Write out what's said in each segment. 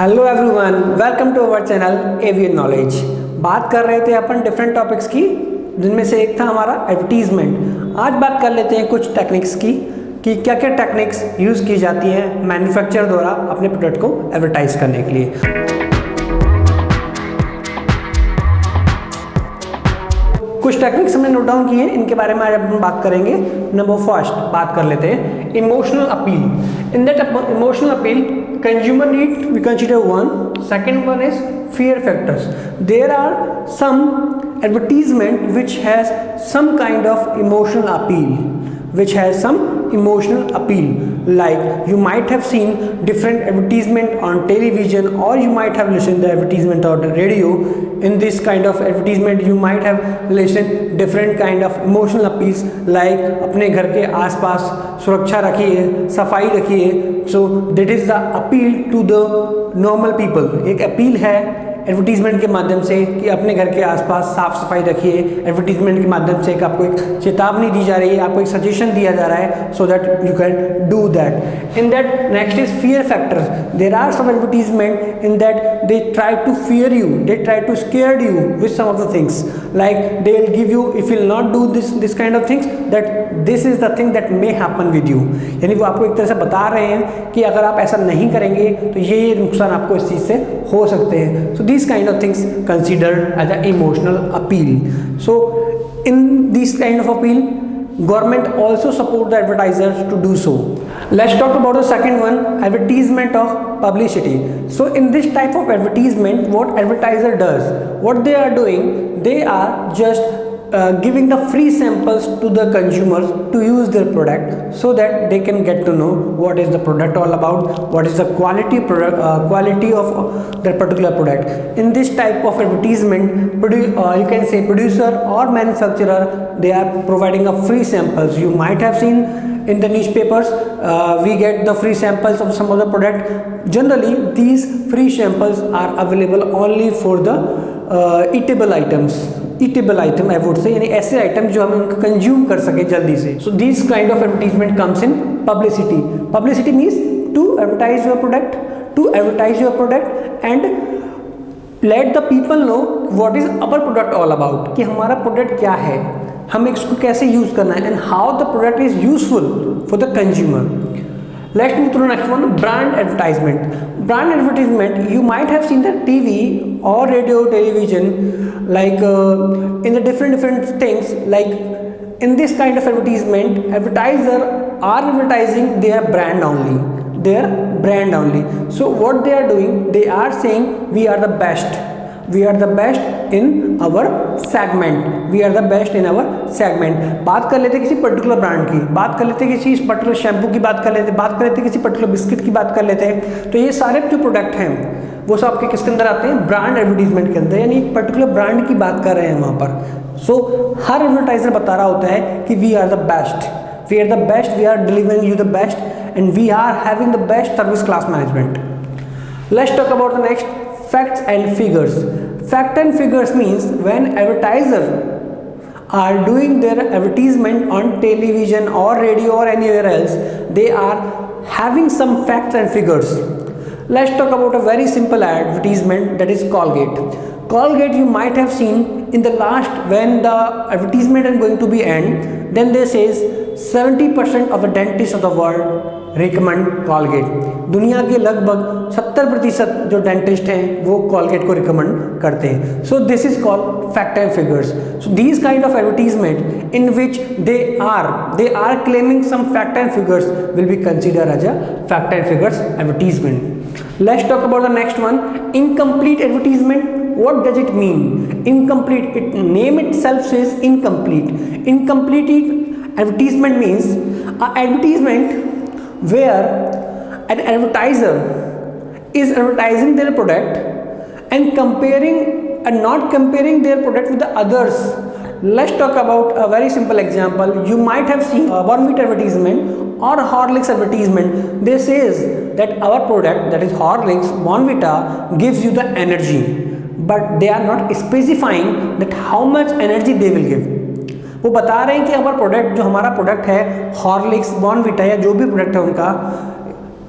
Hello everyone, welcome to our channel avian knowledge. बात कर रहे थे अपन डिफरेंट टॉपिक्स की, जिनमें से एक था हमारा एडवर्टीजमेंट। आज बात कर लेते हैं कुछ टेक्निक्स की कि क्या क्या टेक्निक्स यूज़ की जाती हैं मैन्युफैक्चरर द्वारा अपने प्रोडक्ट को एडवर्टाइज करने के लिए। कुछ टेक्निक्स हमने नोट डाउन किए हैं, इनके बारे में आज अपन बात करेंगे। नंबर फर्स्ट बात कर लेते हैं emotional appeal. In that emotional appeal consumer need we consider one. Second one is fear factors. There are some advertisement which has some kind of emotional appeal, like you might have seen different advertisement on television, or you might have listened the advertisement on the radio. In this kind of advertisement you might have listened different kind of emotional appeals, like अपने घर के आसपास सुरक्षा रखिए, सफाई रखिए। So that is the appeal to the normal people। एक appeal है एडवर्टीजमेंट के माध्यम से कि अपने घर के आसपास साफ सफाई रखिए। एडवर्टीजमेंट के माध्यम से आपको एक चेतावनी दी जा रही है, आपको एक सजेशन दिया जा रहा है, so that you can do that. In that next is fear factors. There are some advertisement in that they try to fear you, they try to scare you with some of the things, like they will give you if you will not do this kind of things that this is the thing that may happen with you. यानी वो आपको एक तरह से बता रहे हैं कि अगर आप ऐसा नहीं करेंगे तो ये नुकसान आपको इस चीज़ से हो सकते हैं। सो these kind of things considered as an emotional appeal. So in this kind of appeal, government also support the advertisers to do so. Let's talk about the second one, advertisement of publicity. So in this type of advertisement, what advertiser does, what they are doing, they are just giving the free samples to the consumers to use their product, so that they can get to know what is the product all about, what is the quality of that particular product. In this type of advertisement, you can say producer or manufacturer, they are providing a free samples. You might have seen in the newspapers, we get the free samples of some other product. Generally these free samples are available only for the eatable item I would say, यानी ऐसे item जो हम इनको consume कर सके जल्दी से। So this kind of advertisement comes in publicity means to advertise your product and let the people know what is our product all about, कि हमारा प्रोडक्ट क्या है, हमें इसको कैसे यूज करना है, and how the product is useful for the consumer. Let's move to the next one, brand advertisement. Brand advertisement, you might have seen the TV or radio, television, like in the different things, like in this kind of advertisement, advertiser are advertising their brand only. So what they are doing, they are saying we are the best in our segment। बात कर लेते किसी particular brand की, बात कर लेते किसी particular shampoo की, बात कर लेते किसी पर्टिकुलर बिस्किट की बात कर लेते हैं। तो ये सारे जो प्रोडक्ट हैं वो सब आपके किसके अंदर आते हैं, ब्रांड एडवर्टीजमेंट के अंदर, यानी एक पर्टिकुलर ब्रांड की बात कर रहे हैं वहाँ पर। सो हर एडवर्टाइजर बता रहा होता है कि we are the best, we are delivering you the best and we are having the best service class management. Let's talk about the next, facts and figures. Fact and figures means when advertisers are doing their advertisement on television or radio or anywhere else, they are having some facts and figures. Let's talk about a very simple advertisement, that is Colgate. You might have seen in the last, when the advertisement is going to be end, then they says 70% of the dentists of the world recommend Colgate। दुनिया के लगभग 70% जो dentist हैं वो Colgate को recommend करते हैं। So this is called fact and figures. So these kind of advertisement in which they are claiming some fact and figures will be consider as a fact and figures advertisement. Let's talk about the next one, incomplete advertisement. What does it mean? Incomplete, it name itself says incomplete. Incomplete advertisement means an advertisement where an advertiser is advertising their product and not comparing their product with the others. Let's talk about a very simple example. You might have seen a Bournvita advertisement or Horlicks advertisement. They says that our product, that is Horlicks, Bournvita, gives you the energy, but they are not specifying that how much energy they will give. वो बता रहे हैं कि हमारा product, जो हमारा product है Horlicks, Bournvita या जो भी प्रोडक्ट है उनका,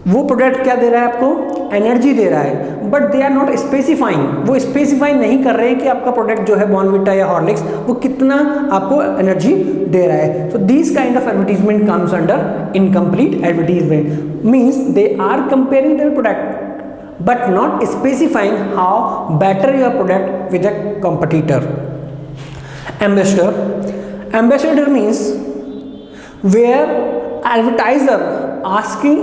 वो प्रोडक्ट क्या दे रहा है आपको, एनर्जी दे रहा है, but they are not specifying, वो स्पेसिफाई नहीं कर रहे हैं कि आपका प्रोडक्ट जो है बॉर्नविटा या हॉर्लिक्स वो कितना आपको एनर्जी दे रहा है. So this kind of advertisement comes under incomplete advertisement. Means they are comparing their product but not specifying how better your product with a competitor. Ambassador means where advertiser asking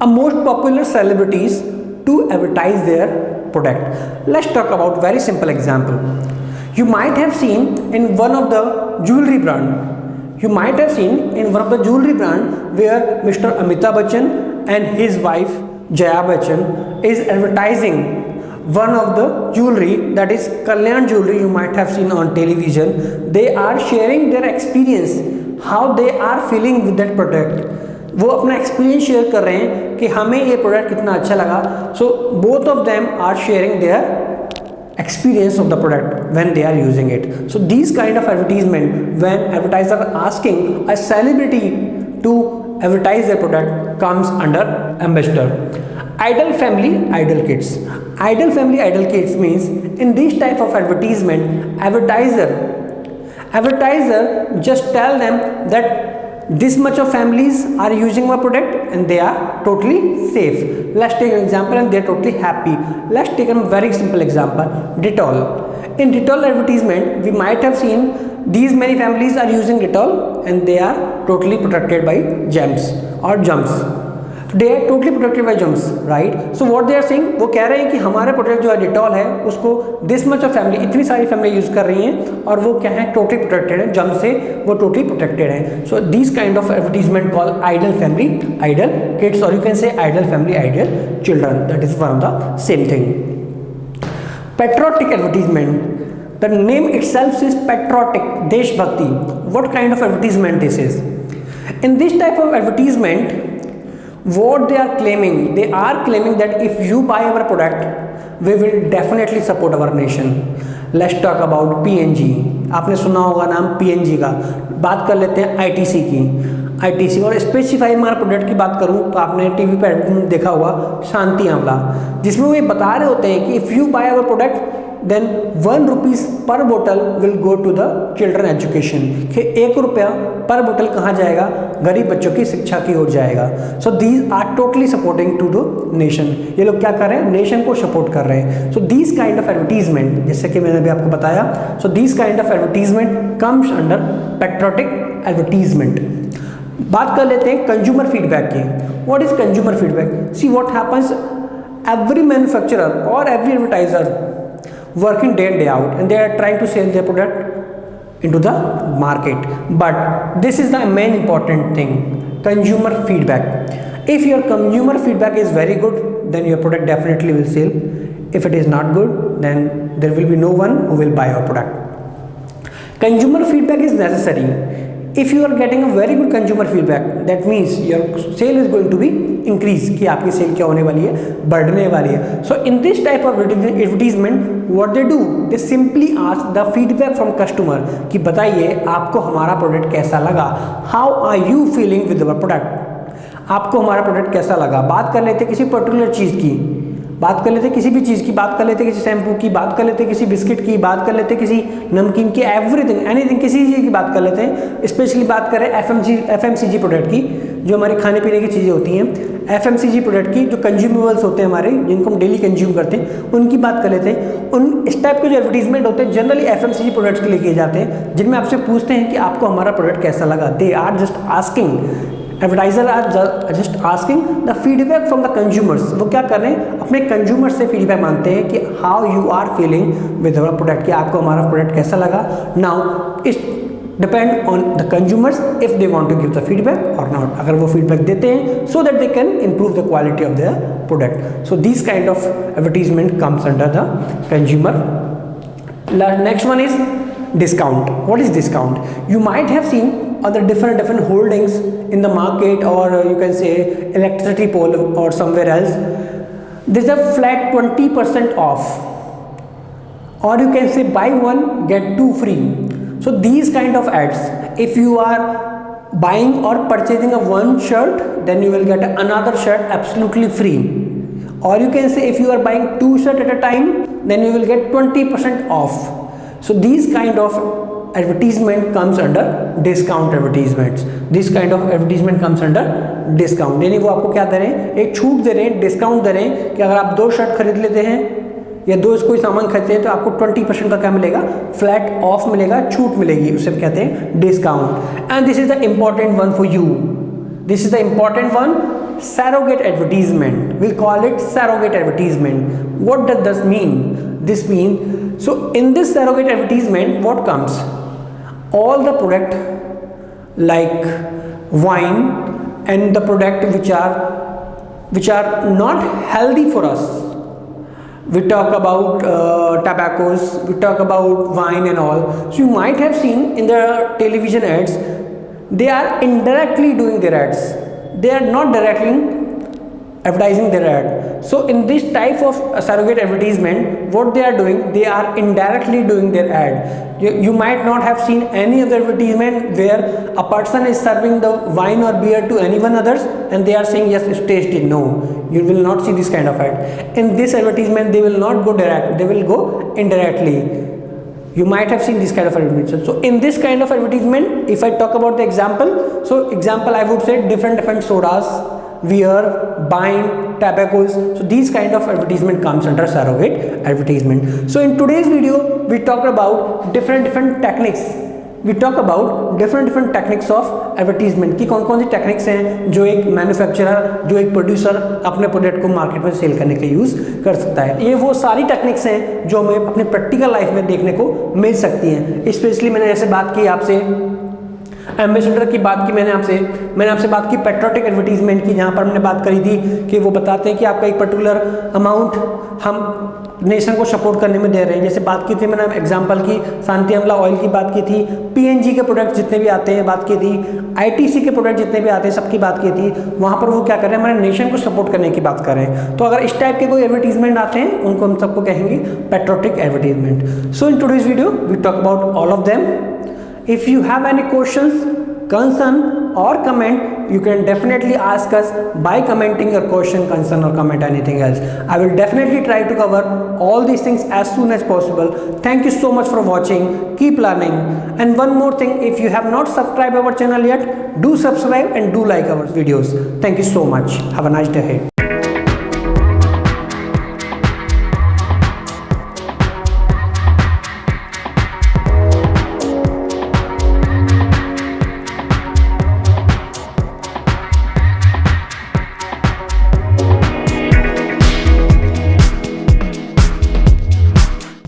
a most popular celebrities to advertise their product. Let's talk about very simple example. You might have seen in one of the jewelry brand where Mr. Amitabh Bachchan and his wife Jaya Bachchan is advertising one of the jewelry, that is Kalyan Jewelry. You might have seen on television. They are sharing their experience, how they are feeling with that product. वो अपना experience share कर रहे हैं कि हमें ये product कितना अच्छा लगा. So both of them are sharing their experience of the product when they are using it. So these kind of advertisement, when advertiser asking a celebrity to advertise their product, comes under ambassador. Idol family, idol kids. Idol family, idol kids means in this type of advertisement, advertiser just tell them that this much of families are using my product and they are totally safe. Let's take an example and they are totally happy. Let's take a very simple example, Dettol. In Dettol advertisement, we might have seen these many families are using Dettol and they are totally protected by germs or germs. They are totally protected by germs, right? So what they are saying, वो कह रहे हैं कि हमारा product जो है Dettol है उसको this much of family, इतनी सारी फैमिली यूज़ कर रही हैं और वो क्या है, टोटली प्रोटेक्टेड है, जर्म से वो टोटली प्रोटेक्टेड है. So this kind of advertisement call ideal family, ideal kids, और you can say ideal family, ideal children. That is one of the same thing. Patriotic advertisement. The name itself is patriotic, deshbhakti. What kind of advertisement this is? In this type of advertisement, what they are claiming that if you buy our product, we will definitely support our nation. Let's talk about PNG. आपने सुना होगा नाम PNG का. बात कर लेते हैं ITC की. ITC और स्पेसिफाई हमारा प्रोडक्ट की बात करूं तो आपने टीवी पर एडवर्टाइजमेंट देखा होगा शांति आंवला, जिसमें वो ये बता रहे होते हैं कि if you by our product then 1 rupees per bottle will go to the children education. कि 1 रुपया पर बोतल कहाँ जाएगा, गरीब बच्चों की शिक्षा की ओर जाएगा. So these are totally supporting to the nation. ये लोग क्या कर रहे हैं, नेशन को सपोर्ट कर रहे हैं. So these kind of advertisement, जैसे कि मैंने अभी आपको बताया, so these kind of advertisement comes under patriotic advertisement. बात कर लेते हैं कंज्यूमर फीडबैक की. What is consumer feedback? See what happens, every manufacturer और every advertiser working day in day out and they are trying to sell their product into the market, but this is the main important thing, consumer feedback. If your consumer feedback is very good, then your product definitely will sell. If it is not good, then there will be no one who will buy your product. Consumer feedback is necessary. If you are getting a very good consumer feedback, that means your sale is going to be increase, कि आपकी cell क्या होने वाली है, बढ़ने वाली है. So in this type of advertisement, what they do, they simply ask the feedback from customer कि बताइए आपको हमारा प्रोडक्ट कैसा लगा, how are you feeling with our product, आपको हमारा प्रोडक्ट कैसा लगा. बात कर लेते किसी पर्टिकुलर चीज़ की, बात कर लेते किसी भी चीज़ की, बात कर लेते किसी शैम्पू की, बात कर लेते किसी बिस्किट की, बात कर लेते किसी नमकीन की, एवरीथिंग एनीथिंग, किसी चीज़ की बात कर लेते हैं. स्पेशली बात करें FMCG प्रोडक्ट की, जो हमारी खाने पीने की चीज़ें होती हैं, FMCG प्रोडक्ट की जो कंज्यूमेबल्स होते हैं हमारे, जिनको हम डेली कंज्यूम करते हैं, उनकी बात कर लेते हैं. उन इस टाइप के जो एडवर्टीजमेंट होते हैं जनरली FMCG प्रोडक्ट्स के लिए किए जाते हैं, जिनमें आपसे पूछते हैं कि आपको हमारा प्रोडक्ट कैसा लगा. They are just asking, advertiser are just asking the feedback from the consumers. वो क्या कर रहे हैं, अपने कंज्यूमर से फीडबैक मांगते हैं कि how you are feeling with our product, कि आपको हमारा प्रोडक्ट कैसा लगा. Now it's depend on the consumers if they want to give the feedback or not. अगर वो फीडबैक देते हैं so that they can improve the quality of their product. So this kind of advertisement comes under the consumer. Next one is discount. What is discount? You might have seen other different holdings in the market, or you can say electricity pole or somewhere else. There's a flat 20% off, or you can say buy one get two free. So these kind of ads, if you are buying or purchasing a one shirt, then you will get another shirt absolutely free. or you can say if you are buying 2 shirts at a time, then you will get 20% off. So these kind of advertisement comes under discount advertisements. This kind of advertisement comes under discount. यानी वो आपको क्या दे रहे हैं, एक छूट दे रहे हैं, डिस्काउंट दे रहे हैं कि अगर आप 2 शर्ट खरीद लेते हैं या 2 कोई सामान खरीदते हैं तो आपको 20% का क्या मिलेगा, फ्लैट ऑफ मिलेगा, छूट मिलेगी, उसे कहते हैं discount. And this is the important one for you. This is the important one, surrogate advertisement. We'll call it surrogate advertisement. What does this mean? This means, so in this surrogate advertisement, what comes? All the product like wine and the product which are not healthy for us. We talk about tobaccos, we talk about wine and all. So you might have seen in the television ads, they are indirectly doing their ads. They are not directly advertising their ad. So in this type of surrogate advertisement, what they are doing, they are indirectly doing their ad. You might not have seen any other advertisement where a person is serving the wine or beer to anyone others and they are saying yes, it's tasty. No, you will not see this kind of ad. In this advertisement, they will not go direct, they will go indirectly. You might have seen this kind of advertisement. So in this kind of advertisement, if I talk about the example, so example I would say different sodas, beer, wine, tobaccos. So these kind of advertisement comes under surrogate advertisement. So in today's video, we talked about different techniques. We talk about different techniques of advertisement कि कौन कौन सी techniques हैं जो एक manufacturer, जो एक producer अपने product को मार्केट में सेल करने के लिए यूज़ कर सकता है. ये वो सारी टेक्निक्स हैं जो हमें अपनी प्रैक्टिकल लाइफ में देखने को मिल सकती हैं. स्पेशली मैंने जैसे बात की आपसे एम्बेसडर की बात की, मैंने आपसे बात की पेट्रोटिक एडवर्टीजमेंट की, जहाँ पर हमने बात करी थी कि वो बताते हैं कि आपका एक पर्टिकुलर अमाउंट हम नेशन को सपोर्ट करने में दे रहे हैं. जैसे बात की थी मैंने एग्जांपल की, शांति अमला ऑयल की बात की थी, पीएनजी के प्रोडक्ट जितने भी आते हैं बात की थी, आईटीसी के प्रोडक्ट जितने भी आते हैं सबकी बात की थी. वहाँ पर वो क्या कर रहे हैं, हमारे नेशन को सपोर्ट करने की बात कर रहे हैं. तो अगर इस टाइप के कोई एडवर्टीजमेंट आते हैं उनको हम सबको कहेंगे patriotic advertisement. So in today's video we talk about all of them. If you have any questions, concern or comment, you can definitely ask us by commenting your question, concern or comment anything else. I will definitely try to cover all these things as soon as possible. Thank you so much for watching. Keep learning. And one more thing, if you have not subscribed our channel yet, do subscribe and do like our videos. Thank you so much. Have a nice day ahead.